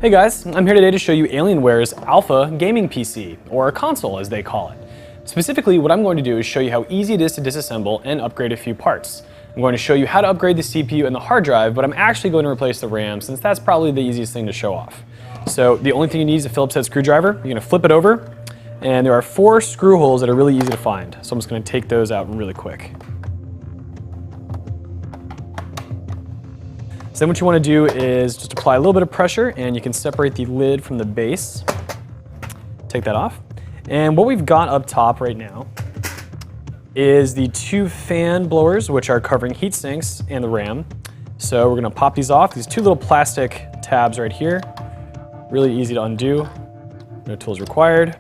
Hey guys, I'm here today to show you Alienware's Alpha gaming PC, or a console as they call it. Specifically, what I'm going to do is show you how easy it is to disassemble and upgrade a few parts. I'm going to show you how to upgrade the CPU and the hard drive, but I'm actually going to replace the RAM since that's probably the easiest thing to show off. So the only thing you need is a Phillips head screwdriver. You're going to flip it over, and there are 4 screw holes that are really easy to find. So I'm just going to take those out really quick. So then what you want to do is just apply a little bit of pressure, and you can separate the lid from the base. Take that off. And what we've got up top right now is the 2 fan blowers, which are covering heat sinks and the RAM. So we're going to pop these off. These 2 little plastic tabs right here. Really easy to undo. No tools required.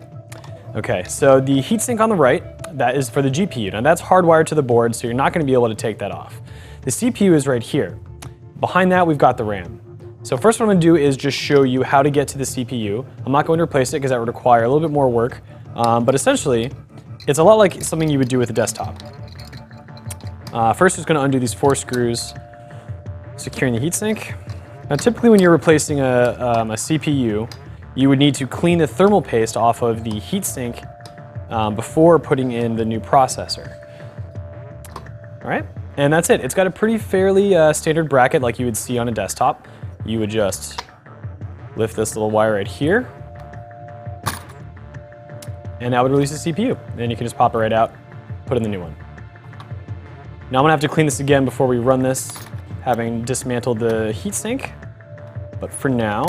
Okay, so the heatsink on the right, that is for the GPU. Now that's hardwired to the board, so you're not going to be able to take that off. The CPU is right here. Behind that, we've got the RAM. So first what I'm going to do is just show you how to get to the CPU. I'm not going to replace it because that would require a little bit more work, but essentially, it's a lot like something you would do with a desktop. First, just going to undo these 4 screws, securing the heatsink. Now typically when you're replacing a CPU, you would need to clean the thermal paste off of the heatsink before putting in the new processor. All right? And that's it. It's got a pretty fairly standard bracket like you would see on a desktop. You would just lift this little wire right here, and that would release the CPU. Then you can just pop it right out, put in the new one. Now I'm gonna have to clean this again before we run this, having dismantled the heatsink. But for now,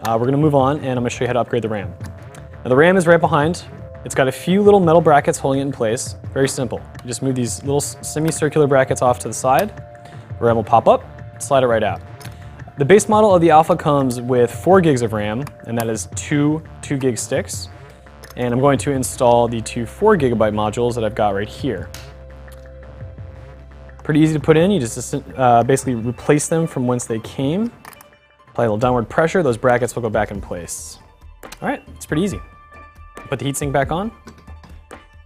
we're gonna move on, and I'm gonna show you how to upgrade the RAM. Now the RAM is right behind. It's got a few little metal brackets holding it in place. Very simple. You just move these little semicircular brackets off to the side. The RAM will pop up, slide it right out. The base model of the Alpha comes with 4 gigs of RAM, and that is 2 2-gig sticks. And I'm going to install the 2 4-gigabyte modules that I've got right here. Pretty easy to put in. You just basically replace them from whence they came. Apply a little downward pressure, those brackets will go back in place. All right, it's pretty easy. Put the heatsink back on,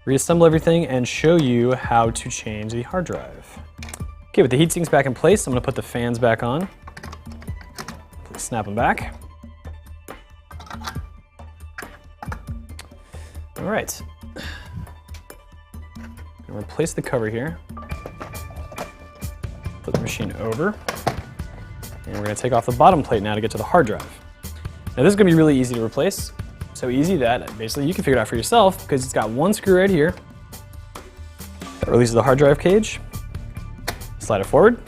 reassemble everything, and show you how to change the hard drive. Okay, with the heatsinks back in place, I'm going to put the fans back on. Snap them back. All right. I'm going to replace the cover here. Flip the machine over. And we're going to take off the bottom plate now to get to the hard drive. Now this is going to be really easy to replace. So easy that basically you can figure it out for yourself because it's got 1 screw right here that releases the hard drive cage. Slide it forward,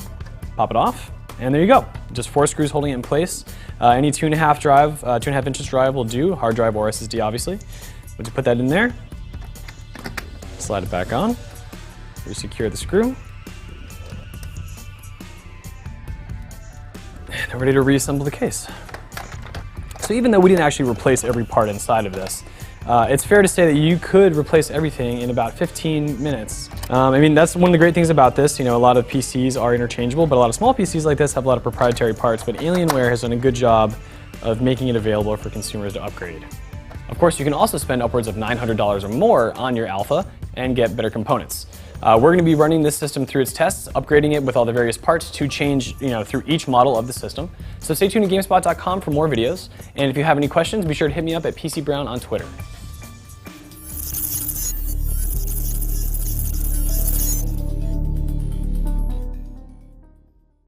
pop it off, and there you go. Just 4 screws holding it in place. Any 2.5 inches drive will do, hard drive or SSD obviously. Once you put that in there, slide it back on, resecure the screw, and I'm ready to reassemble the case. So even though we didn't actually replace every part inside of this, it's fair to say that you could replace everything in about 15 minutes. I mean, that's one of the great things about this. You know, a lot of PCs are interchangeable, but a lot of small PCs like this have a lot of proprietary parts, but Alienware has done a good job of making it available for consumers to upgrade. Of course, you can also spend upwards of $900 or more on your Alpha and get better components. We're going to be running this system through its tests, upgrading it with all the various parts to change, through each model of the system. So stay tuned to GameSpot.com for more videos. And if you have any questions, be sure to hit me up at PCBrown on Twitter.